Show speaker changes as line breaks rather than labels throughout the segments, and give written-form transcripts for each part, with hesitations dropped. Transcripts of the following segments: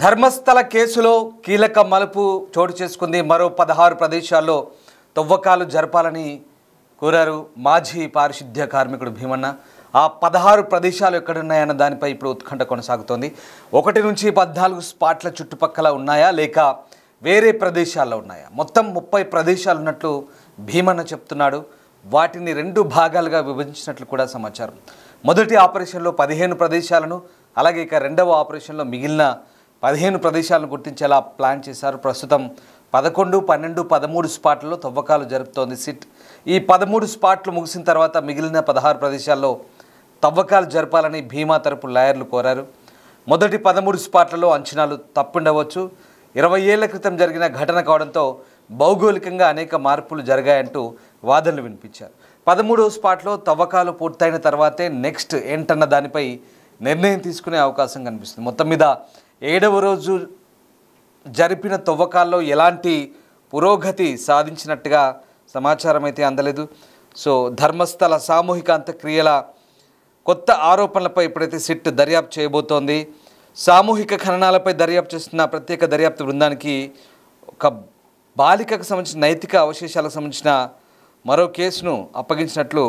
ధర్మస్థల కేసులో కీలక మలుపు చోటు చేసుకుంది. మరో 16 ప్రదేశాల్లో తవ్వకాలు జరపాలని కోరారు మాజీ పారిశుద్ధ్య కార్మికుడు భీమన్న. ఆ 16 ప్రదేశాలు ఎక్కడున్నాయన్న దానిపై ఇప్పుడు ఉత్కంఠ కొనసాగుతోంది. 1 నుంచి 14 స్పాట్ల చుట్టుపక్కల ఉన్నాయా లేక వేరే ప్రదేశాల్లో ఉన్నాయా? మొత్తం 30 ప్రదేశాలు ఉన్నట్లు భీమన్న చెప్తున్నాడు. వాటిని 2 భాగాలుగా విభజించినట్లు కూడా సమాచారం. మొదటి ఆపరేషన్లో 15 ప్రదేశాలను, అలాగే ఇక రెండవ ఆపరేషన్లో మిగిలిన 15 ప్రదేశాలను గుర్తించేలా ప్లాన్ చేశారు. ప్రస్తుతం 11, 12, 13 స్పాట్లలో తవ్వకాలు జరుపుతోంది సిట్. ఈ 13 స్పాట్లు ముగిసిన తర్వాత మిగిలిన 16 ప్రదేశాల్లో తవ్వకాలు జరపాలని భీమా తరపు లాయర్లు కోరారు. మొదటి 13 స్పాట్లలో అంచనాలు తప్పుండవచ్చు. 20 ఏళ్ల క్రితం జరిగిన ఘటన కావడంతో భౌగోళికంగా అనేక మార్పులు జరిగాయంటూ వాదనలు వినిపించారు. 13వ స్పాట్లో తవ్వకాలు పూర్తయిన తర్వాతే నెక్స్ట్ ఏంటన్న దానిపై నిర్ణయం తీసుకునే అవకాశం కనిపిస్తుంది. మొత్తం మీద 7వ రోజు జరిపిన తవ్వకాల్లో ఎలాంటి పురోగతి సాధించినట్టుగా సమాచారం అయితే అందలేదు. సో ధర్మస్థల సామూహిక అంత్యక్రియల కొత్త ఆరోపణలపై ఇప్పుడైతే సిట్ దర్యాప్తు చేయబోతోంది. సామూహిక ఖననాలపై దర్యాప్తు చేస్తున్న ప్రత్యేక దర్యాప్తు బృందానికి ఒక బాలికకు సంబంధించిన నైతిక అవశేషాలకు సంబంధించిన మరో కేసును అప్పగించినట్లు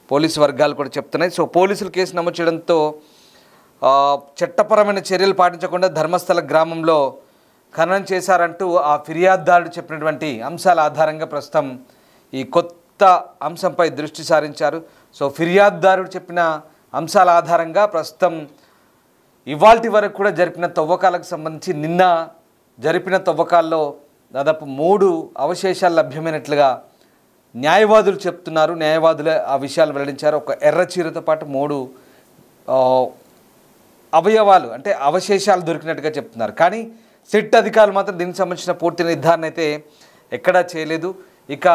పోలీసు వర్గాలు కూడా చెప్తున్నాయి. సో పోలీసులు కేసు నమోదు చేయడంతో చట్టపరమైన చర్యలు పాటించకుండా ధర్మస్థల గ్రామంలో ఖననం చేశారంటూ ఆ ఫిర్యాదుదారుడు చెప్పినటువంటి అంశాల ఆధారంగా ప్రస్తుతం ఈ కొత్త అంశంపై దృష్టి సారించారు. సో ఫిర్యాదుదారుడు చెప్పిన అంశాల ఆధారంగా ప్రస్తుతం ఇవాల్టి వరకు కూడా జరిపిన తవ్వకాలకు సంబంధించి నిన్న జరిపిన తవ్వకాల్లో దాదాపు 3 అవశేషాలు లభ్యమైనట్లుగా న్యాయవాదులు చెప్తున్నారు. న్యాయవాదులే ఆ విషయాలు వెల్లడించారు. ఒక ఎర్ర చీరతో పాటు 3 అవయవాలు అంటే అవశేషాలు దొరికినట్టుగా చెప్తున్నారు. కానీ సిట్ అధికారులు మాత్రం దీనికి సంబంధించిన పూర్తి నిర్ధారణ అయితే ఎక్కడా చేయలేదు. ఇక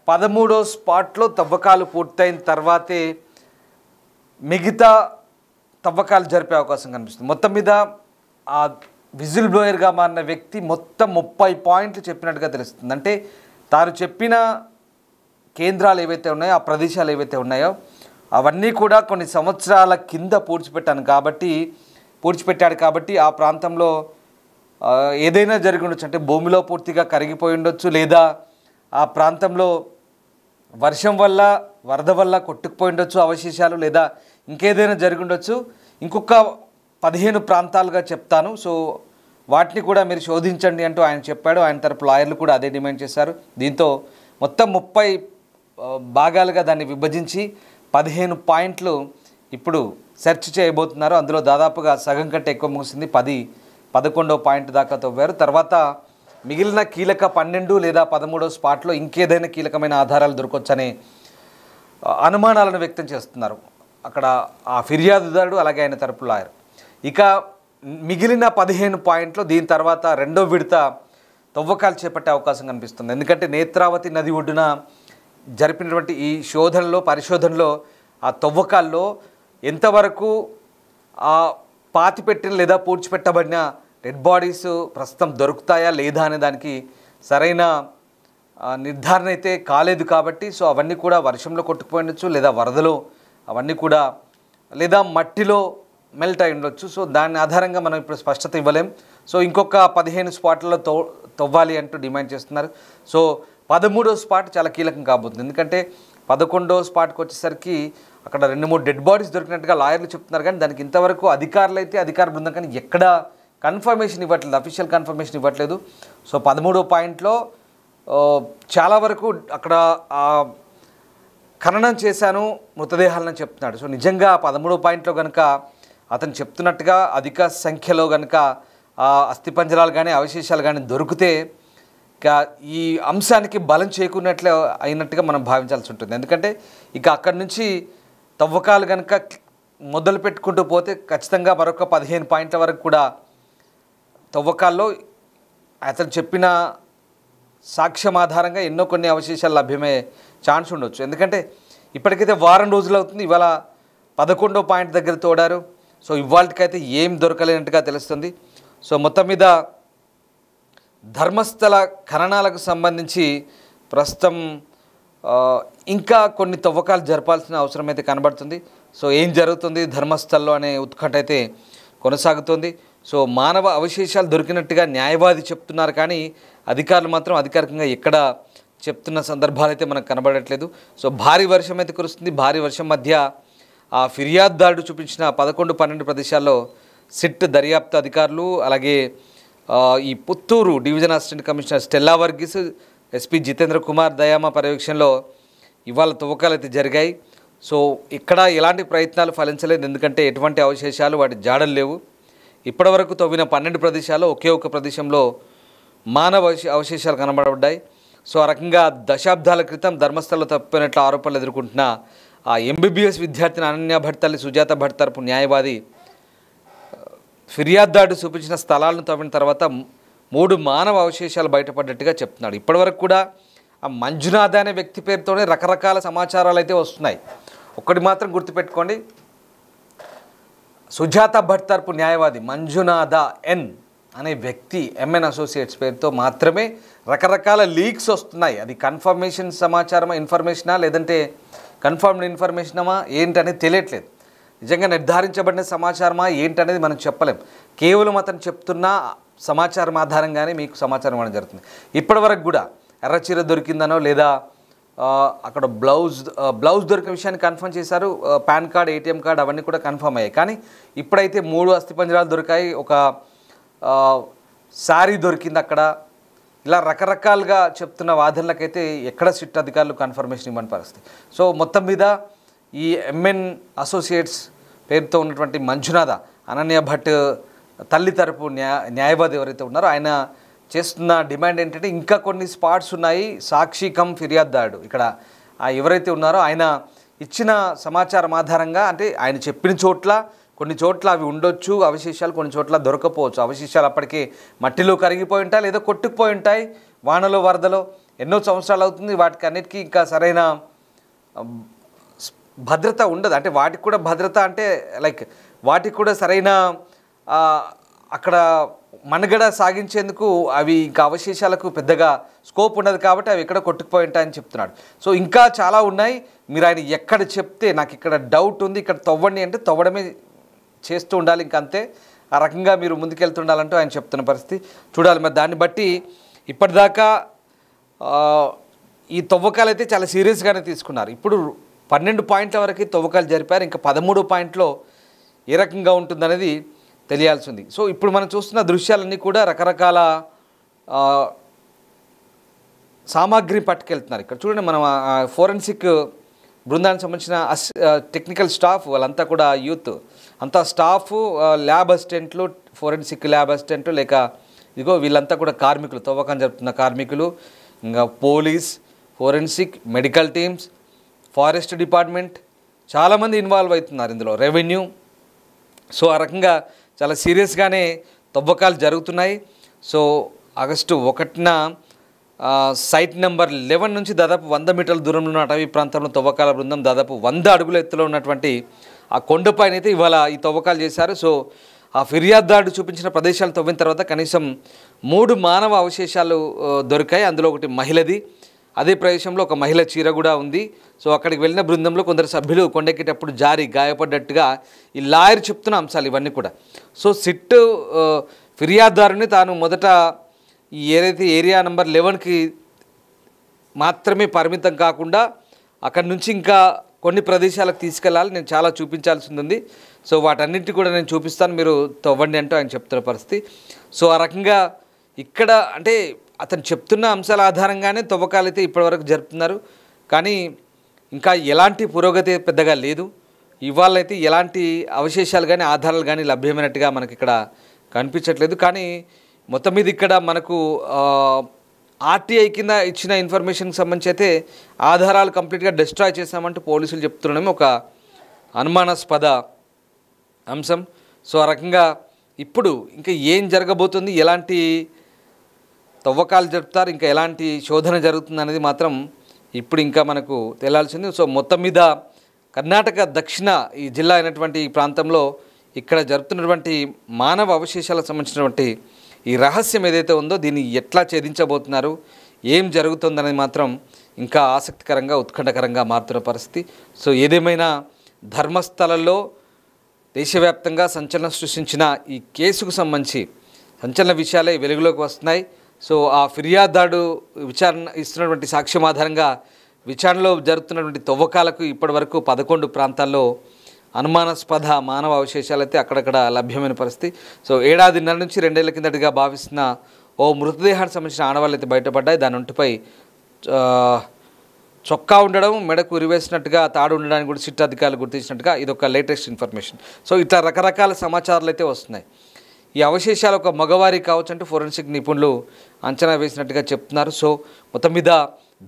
13వ స్పాట్లో తవ్వకాలు పూర్తయిన తర్వాతే మిగతా తవ్వకాలు జరిపే అవకాశం కనిపిస్తుంది. మొత్తం మీద ఆ విజిల్ బ్లోయర్గా మారిన వ్యక్తి మొత్తం 30 పాయింట్లు చెప్పినట్టుగా తెలుస్తుంది. అంటే తాను చెప్పిన కేంద్రాలు ఏవైతే ఉన్నాయో, ఆ ప్రదేశాలు ఏవైతే ఉన్నాయో అవన్నీ కూడా కొన్ని సంవత్సరాల కింద పూడ్చిపెట్టాడు కాబట్టి ఆ ప్రాంతంలో ఏదైనా జరిగి ఉండొచ్చు. అంటే భూమిలో పూర్తిగా కరిగిపోయి ఉండొచ్చు, లేదా ఆ ప్రాంతంలో వర్షం వల్ల వరద వల్ల కొట్టుకుపోయి ఉండొచ్చు అవశేషాలు, లేదా ఇంకేదైనా జరిగి ఉండొచ్చు. ఇంకొక 15 ప్రాంతాలుగా చెప్తాను, సో వాటిని కూడా మీరు శోధించండి అంటూ ఆయన చెప్పాడు. ఆయన తరపు లాయర్లు కూడా అదే డిమాండ్ చేశారు. దీంతో మొత్తం 30 భాగాలుగా దాన్ని విభజించి 15 పాయింట్లు ఇప్పుడు సెర్చ్ చేయబోతున్నారు. అందులో దాదాపుగా సగం కంటే ఎక్కువ ముగిసింది. 11వ పాయింట్ దాకా తవ్వారు. తర్వాత మిగిలిన కీలక 12 లేదా 13వ స్పాట్లో ఇంకేదైనా కీలకమైన ఆధారాలు దొరకొచ్చనే అనుమానాలను వ్యక్తం చేస్తున్నారు అక్కడ ఆ ఫిర్యాదుదారుడు, అలాగే ఆయన తరపు లాయర్. ఇక మిగిలిన 15 పాయింట్లు దీని తర్వాత 2వ విడత తవ్వకాలు చేపట్టే అవకాశం కనిపిస్తుంది. ఎందుకంటే నేత్రావతి నది ఒడ్డున జరిపినటువంటి ఈ పరిశోధనలో ఆ తవ్వకాల్లో ఎంతవరకు ఆ పాతిపెట్టిన లేదా పూడ్చిపెట్టబడిన డెడ్ బాడీస్ ప్రస్తుతం దొరుకుతాయా లేదా అనే దానికి సరైన నిర్ధారణ అయితే కాలేదు. కాబట్టి సో అవన్నీ కూడా వర్షంలో కొట్టుకుపోయి ఉండొచ్చు, లేదా వరదలో అవన్నీ కూడా, లేదా మట్టిలో మెల్ట్ అయి ఉండొచ్చు. సో దాని ఆధారంగా మనం ఇప్పుడు స్పష్టత ఇవ్వలేం. సో ఇంకొక 15 స్పాట్లలో తవ్వాలి అంటూ డిమాండ్ చేస్తున్నారు. సో 13వ స్పాట్ చాలా కీలకం కాబోతుంది. ఎందుకంటే 11వ స్పాట్కి వచ్చేసరికి అక్కడ 2-3 డెడ్ బాడీస్ దొరికినట్టుగా లాయర్లు చెప్తున్నారు. కానీ దానికి ఇంతవరకు అధికార బృందం కానీ ఎక్కడ కన్ఫర్మేషన్ ఇవ్వట్లేదు, అఫీషియల్ కన్ఫర్మేషన్ ఇవ్వట్లేదు. సో 13వ పాయింట్లో చాలా వరకు అక్కడ ఖననం చేశాను మృతదేహాలను చెప్తున్నాడు. సో నిజంగా 13వ పాయింట్లో కనుక అతను చెప్తున్నట్టుగా అధిక సంఖ్యలో కనుక అస్థిపంజరాలు కానీ అవశేషాలు కానీ దొరికితే ఇక ఈ అంశానికి బలం చేకూరినట్లే అయినట్టుగా మనం భావించాల్సి ఉంటుంది. ఎందుకంటే ఇక అక్కడి నుంచి తవ్వకాలు కనుక మొదలు పెట్టుకుంటూ పోతే ఖచ్చితంగా మరొక 15 పాయింట్ల వరకు కూడా తవ్వకాల్లో అతను చెప్పిన సాక్ష్యం ఆధారంగా ఎన్నో కొన్ని అవశేషాలు లభ్యమయ్యే ఛాన్స్ ఉండొచ్చు. ఎందుకంటే ఇప్పటికైతే వారం రోజులు అవుతుంది. ఇవాళ 11వ పాయింట్ దగ్గర తోడారు. సో ఇవాళకైతే ఏం దొరకలేనట్టుగా తెలుస్తుంది. సో మొత్తం మీద ధర్మస్థల ఖననాలకు సంబంధించి ప్రస్తుతం ఇంకా కొన్ని తవ్వకాలు జరపాల్సిన అవసరం అయితే కనబడుతుంది. సో ఏం జరుగుతుంది ధర్మస్థల్లో అనే ఉత్కంఠ అయితే కొనసాగుతుంది. సో మానవ అవశేషాలు దొరికినట్టుగా న్యాయవాది చెప్తున్నారు, కానీ అధికారులు మాత్రం అధికారికంగా ఎక్కడ చెప్తున్న సందర్భాలు అయితే మనకు కనబడట్లేదు. సో భారీ వర్షం అయితే కురుస్తుంది. భారీ వర్షం మధ్య ఆ ఫిర్యాదుదారుడు చూపించిన 11-12 ప్రదేశాల్లో సిట్ దర్యాప్తు అధికారులు, అలాగే ఈ Puttur division assistant commissioner Stella Varghese, SP Jitendra Kumar Dayama పర్యవేక్షణలో ఇవాళ తవ్వకాలు అయితే జరిగాయి. సో ఇక్కడ ఎలాంటి ప్రయత్నాలు ఫలించలేదు, ఎందుకంటే ఎటువంటి అవశేషాలు వాటి జాడలు లేవు. ఇప్పటివరకు తవ్విన 12 ప్రదేశాల్లో ఒకే ఒక ప్రదేశంలో మానవ అవశేషాలు కనబడబడ్డాయి. సో ఆ రకంగా దశాబ్దాల క్రితం ధర్మస్థలంలో తప్పినట్లు ఆరోపణలు ఎదుర్కొంటున్న ఆ ఎంబీబీఎస్ విద్యార్థిని అనన్య భట్ తల్లి సుజాత భట్ తరపు న్యాయవాది ఫిర్యాదుదారుడు చూపించిన స్థలాలను తవ్విన తర్వాత 3 మానవ అవశేషాలు బయటపడ్డట్టుగా చెప్తున్నాడు. ఇప్పటివరకు కూడా ఆ మంజునాథ అనే వ్యక్తి పేరుతోనే రకరకాల సమాచారాలు అయితే వస్తున్నాయి. ఒక్కటి మాత్రం గుర్తుపెట్టుకోండి, సుజాత భట్ తరపు న్యాయవాది మంజునాథ ఎన్ అనే వ్యక్తి ఎంఎన్ అసోసియేట్స్ పేరుతో మాత్రమే రకరకాల లీక్స్ వస్తున్నాయి. అది కన్ఫర్మేషన్ సమాచారమా, ఇన్ఫర్మేషనా, లేదంటే కన్ఫర్మ్డ్ ఇన్ఫర్మేషనమా ఏంటనేది తెలియట్లేదు. నిజంగా నిర్ధారించబడిన సమాచారమా ఏంటనేది మనం చెప్పలేం. కేవలం అతను చెప్తున్న సమాచారం ఆధారంగానే మీకు సమాచారం ఇవ్వడం జరుగుతుంది. ఇప్పటివరకు కూడా ఎర్రచీర దొరికిందనో లేదా అక్కడ బ్లౌజ్ దొరికిన విషయాన్ని కన్ఫర్మ్ చేశారు. పాన్ కార్డ్, ఏటీఎం కార్డ్ అవన్నీ కూడా కన్ఫర్మ్ అయ్యాయి. కానీ ఇప్పుడైతే 3 అస్థిపంజరాలు దొరికాయి, ఒక శారీ దొరికింది అక్కడ. ఇలా రకరకాలుగా చెప్తున్న వాదనలకైతే ఎక్కడ సిట్ అధికారులు కన్ఫర్మేషన్ ఇవ్వని పరిస్థితి. సో మొత్తం మీద ఈ ఎంఎన్ అసోసియేట్స్ పేరుతో ఉన్నటువంటి మంజునాథ అనన్య భట్ తల్లి తరపు న్యాయవాది ఎవరైతే ఉన్నారో ఆయన చేస్తున్న డిమాండ్ ఏంటంటే ఇంకా కొన్ని స్పాట్స్ ఉన్నాయి. సాక్షి కమ్ ఫిర్యాదుదారుడు ఇక్కడ ఎవరైతే ఉన్నారో ఆయన ఇచ్చిన సమాచారం ఆధారంగా, అంటే ఆయన చెప్పిన చోట్ల కొన్ని చోట్ల అవి ఉండొచ్చు అవశేషాలు, కొన్ని చోట్ల దొరకపోవచ్చు. అవశేషాలు అప్పటికే మట్టిలో కరిగిపోయి ఉంటాయి లేదా కొట్టుకుపోయి ఉంటాయి, వానలో వరదలో ఎన్నో సంవత్సరాలు అవుతుంది. వాటికి అన్నిటికీ ఇంకా సరైన భద్రత ఉండదు. అంటే వాటికి కూడా భద్రత అంటే లైక్ వాటికి కూడా సరైన అక్కడ మనుగడ సాగించేందుకు అవి ఇంకా అవశేషాలకు పెద్దగా స్కోప్ ఉండదు కాబట్టి అవి ఎక్కడ కొట్టుకుపోయి ఉంటాయని చెప్తున్నాడు. సో ఇంకా చాలా ఉన్నాయి. మీరు ఆయన ఎక్కడ చెప్తే నాకు ఇక్కడ డౌట్ ఉంది, ఇక్కడ తవ్వండి అంటే తవ్వడమే చేస్తూ ఉండాలి, ఇంకంతే. ఆ రకంగా మీరు ముందుకెళ్తుండాలంటూ ఆయన చెప్తున్న పరిస్థితి చూడాలి. మరి దాన్ని బట్టి ఇప్పటిదాకా ఈ తవ్వకాలు అయితే చాలా సీరియస్గానే తీసుకున్నారు. ఇప్పుడు 12 పాయింట్ల వరకు తవ్వకాలు జరిపారు. ఇంకా 13 పాయింట్లో ఏ రకంగా ఉంటుందనేది తెలియాల్సి ఉంది. సో ఇప్పుడు మనం చూస్తున్న దృశ్యాలన్నీ కూడా రకరకాల సామాగ్రి పట్టుకెళ్తున్నారు. ఇక్కడ చూడండి, మనం ఫోరెన్సిక్ బృందానికి సంబంధించిన టెక్నికల్ స్టాఫ్ వాళ్ళంతా కూడా యూత్ అంతా స్టాఫ్, ల్యాబ్ అసిస్టెంట్లు, ఫోరెన్సిక్ ల్యాబ్ అసిస్టెంట్లు, లేక ఇదిగో వీళ్ళంతా కూడా కార్మికులు, తవ్వకం జరుపుతున్న కార్మికులు, ఇంకా police, forensic, medical teams, forest department చాలామంది ఇన్వాల్వ్ అవుతున్నారు ఇందులో, రెవెన్యూ. సో ఆ రకంగా చాలా సీరియస్గానే తవ్వకాలు జరుగుతున్నాయి. సో ఆగస్టు 1న సైట్ నెంబర్ 11 నుంచి దాదాపు 100 మీటర్ల దూరంలో ఉన్న అటవీ ప్రాంతంలో తవ్వకాల బృందం దాదాపు 100 అడుగుల ఎత్తులో ఉన్నటువంటి ఆ కొండపైన అయితే ఇవాళ ఈ తవ్వకాలు చేశారు. సో ఆ ఫిర్యాదుదారుడు చూపించిన ప్రదేశాలు తవ్విన తర్వాత కనీసం 3 మానవ అవశేషాలు దొరికాయి. అందులో ఒకటి మహిళది. అదే ప్రదేశంలో ఒక మహిళ చీర కూడా ఉంది. సో అక్కడికి వెళ్ళిన బృందంలో కొందరు సభ్యులు కొండెక్కేటప్పుడు జారి గాయపడ్డట్టుగా ఈ లాయర్ చెప్తున్న అంశాలు ఇవన్నీ కూడా. సో సిట్ ఫిర్యాదుదారుని తాను మొదట ఏదైతే ఏరియా నెంబర్ 11కి మాత్రమే పరిమితం కాకుండా అక్కడి నుంచి ఇంకా కొన్ని ప్రదేశాలకు తీసుకెళ్ళాలి, నేను చాలా చూపించాల్సి ఉంది. సో వాటన్నింటి కూడా నేను చూపిస్తాను, మీరు తవ్వండి అంటూ ఆయన చెప్తున్న పరిస్థితి. సో ఆ రకంగా ఇక్కడ అంటే అతను చెప్తున్న అంశాల ఆధారంగానే తవ్వకాలు అయితే ఇప్పటివరకు జరుపుతున్నారు. కానీ ఇంకా ఎలాంటి పురోగతి పెద్దగా లేదు. ఇవాళ అయితే ఎలాంటి అవశేషాలు కానీ ఆధారాలు కానీ లభ్యమైనట్టుగా మనకి ఇక్కడ కనిపించట్లేదు. కానీ మొత్తం మీద ఇక్కడ మనకు ఆర్టీఐ కింద ఇచ్చిన ఇన్ఫర్మేషన్కి సంబంధించి అయితే ఆధారాలు కంప్లీట్గా డిస్ట్రాయ్ చేశామంటూ పోలీసులు చెప్తున్నామే ఒక అనుమానాస్పద అంశం. సో ఆ రకంగా ఇప్పుడు ఇంకా ఏం జరగబోతుంది, ఎలాంటి తవ్వకాలు జరుపుతారు, ఇంకా ఎలాంటి శోధన జరుగుతుంది అనేది మాత్రం ఇప్పుడు ఇంకా మనకు తెలియాల్సింది. సో మొత్తం మీద కర్ణాటక దక్షిణ ఈ జిల్లా అయినటువంటి ఈ ప్రాంతంలో ఇక్కడ జరుపుతున్నటువంటి మానవ అవశేషాలకు సంబంధించినటువంటి ఈ రహస్యం ఏదైతే ఉందో దీన్ని ఎట్లా ఛేదించబోతున్నారు, ఏం జరుగుతుందనేది మాత్రం ఇంకా ఆసక్తికరంగా ఉత్కంఠకరంగా మారుతున్న పరిస్థితి. సో ఏదేమైనా ధర్మస్థలంలో దేశవ్యాప్తంగా సంచలనం సృష్టించిన ఈ కేసుకు సంబంధించి సంచలన విషయాలే వెలుగులోకి వస్తున్నాయి. సో ఆ ఫిర్యాదుదారుడు విచారణ ఇస్తున్నటువంటి సాక్ష్యం ఆధారంగా విచారణలో జరుగుతున్నటువంటి తవ్వకాలకు ఇప్పటివరకు 11 ప్రాంతాల్లో అనుమానాస్పద మానవ అవశేషాలు అయితే అక్కడక్కడ లభ్యమైన పరిస్థితి. సో ఏడాదిన్నర నుంచి 2 ఏళ్ల కిందటిగా భావిస్తున్న ఓ మృతదేహానికి సంబంధించిన ఆనవాళ్ళు అయితే బయటపడ్డాయి. దాని ఒంటిపై చొక్కా ఉండడం, మెడకు ఉరివేసినట్టుగా తాడు ఉండడానికి కూడా సిట్ అధికారులు గుర్తించినట్టుగా ఇదొక లేటెస్ట్ ఇన్ఫర్మేషన్. సో ఇట్లా రకరకాల సమాచారాలు అయితే వస్తున్నాయి. ఈ అవశేషాలు ఒక మగవారి కావచ్చు అంటే ఫోరెన్సిక్ నిపుణులు అంచనా వేసినట్టుగా చెప్తున్నారు. సో మొత్తం మీద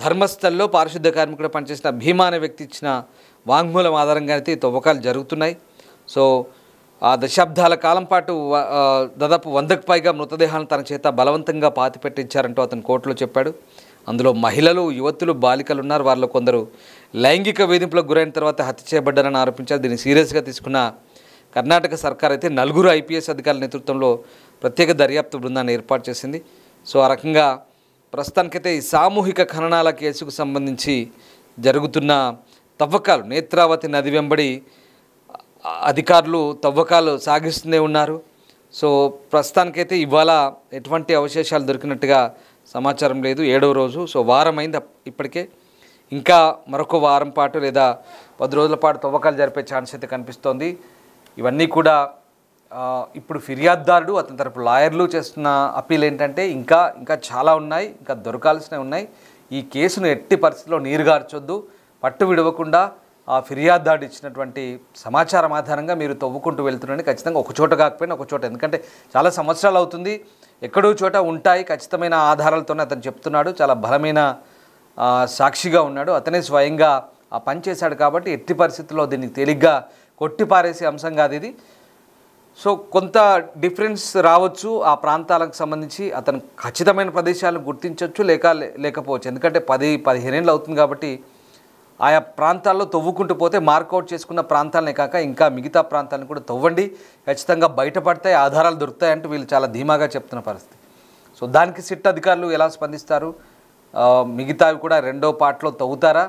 ధర్మస్థల్లో పారిశుద్ధ్య కార్మికుడు పనిచేసిన భీమా అనే వ్యక్తి ఇచ్చిన వాంగ్మూలం ఆధారంగా అయితే తవ్వకాలు జరుగుతున్నాయి. సో ఆ దశాబ్దాల కాలం పాటు దాదాపు 100కు పైగా మృతదేహాలను తన చేత బలవంతంగా పాతిపెట్టించారంటూ అతను కోర్టులో చెప్పాడు. అందులో మహిళలు, యువతులు, బాలికలు ఉన్నారు. వారిలో కొందరు లైంగిక వేధింపులకు గురైన తర్వాత హత్య చేయబడ్డారని ఆరోపించారు. దీన్ని సీరియస్గా తీసుకున్న కర్ణాటక సర్కార్ అయితే 4 IPS అధికారుల నేతృత్వంలో ప్రత్యేక దర్యాప్తు బృందాన్ని ఏర్పాటు చేసింది. సో ఆ రకంగా ప్రస్తుతానికైతే ఈ సామూహిక ఖననాల కేసుకు సంబంధించి జరుగుతున్న తవ్వకాలు నేత్రావతి నది వెంబడి అధికారులు తవ్వకాలు సాగిస్తూనే ఉన్నారు. సో ప్రస్తుతానికైతే ఇవాళ ఎటువంటి అవశేషాలు దొరికినట్టుగా సమాచారం లేదు. 7వ రోజు. సో వారమైంది ఇప్పటికే. ఇంకా మరొక వారం పాటు లేదా 10 రోజుల పాటు తవ్వకాలు జరిపే ఛాన్స్ అయితే కనిపిస్తోంది. ఇవన్నీ కూడా ఇప్పుడు ఫిర్యాదుదారుడు అతని తరపు లాయర్లు చేస్తున్న అప్పీల్ ఏంటంటే ఇంకా చాలా ఉన్నాయి, ఇంకా దొరకాల్సినవి ఉన్నాయి. ఈ కేసును ఎట్టి పరిస్థితుల్లో నీరుగార్చొద్దు, పట్టు విడవకుండా ఆ ఫిర్యాదుదారుడు ఇచ్చినటువంటి సమాచారం ఆధారంగా మీరు తవ్వుకుంటూ వెళ్తున్నారని ఖచ్చితంగా ఒక చోట కాకపోయినా ఒక చోట, ఎందుకంటే చాలా సంవత్సరాలు అవుతుంది, ఎక్కడో చోట ఉంటాయి ఖచ్చితమైన ఆధారాలతోనే అతను చెప్తున్నాడు. చాలా బలమైన సాక్షిగా ఉన్నాడు, అతనే స్వయంగా ఆ పని చేశాడు. కాబట్టి ఎట్టి పరిస్థితుల్లో దీన్ని తేలిగ్గా కొట్టిపారేసే అంశం కాదు ఇది. సో కొంత డిఫరెన్స్ రావచ్చు ఆ ప్రాంతాలకు సంబంధించి. అతను ఖచ్చితమైన ప్రదేశాలను గుర్తించవచ్చు లేకపోవచ్చు, ఎందుకంటే 10-15 ఏళ్ళు అవుతుంది కాబట్టి ఆయా ప్రాంతాల్లో తవ్వుకుంటూ పోతే మార్కౌట్ చేసుకున్న ప్రాంతాలనే కాక ఇంకా మిగతా ప్రాంతాలను కూడా తవ్వండి, ఖచ్చితంగా బయటపడతాయి, ఆధారాలు దొరుకుతాయంటూ వీళ్ళు చాలా ధీమాగా చెప్తున్న పరిస్థితి. సో దానికి సిట్ అధికారులు ఎలా స్పందిస్తారు, మిగతావి కూడా 2వ పార్ట్లో తవ్వుతారా,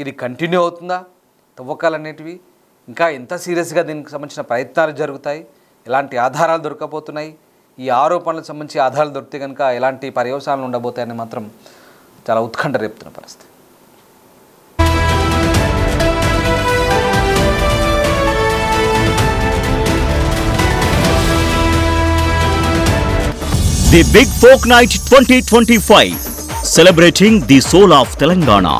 ఇది కంటిన్యూ అవుతుందా, తవ్వకాలనేటివి ఇంకా ఎంత సీరియస్గా దీనికి సంబంధించిన ప్రయత్నాలు జరుగుతాయి, ఎలాంటి ఆధారాలు దొరకబోతున్నాయి, ఈ ఆరోపణలకు సంబంధించి ఆధారాలు దొరికితే కనుక ఎలాంటి పర్యవసానాలు ఉండబోతాయని మాత్రం చాలా ఉత్కంఠ రేపుతున్న పరిస్థితి.
The Big Folk Night 2025 celebrating the soul of Telangana.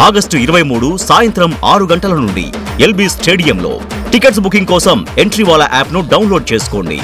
August 23 సాయంత్రం 6 గంటల నుండి LB స్టేడియంలో. టికెట్స్ బుకింగ్ కోసం ఎంట్రీ వాలా యాప్ను డౌన్లోడ్ చేసుకోండి.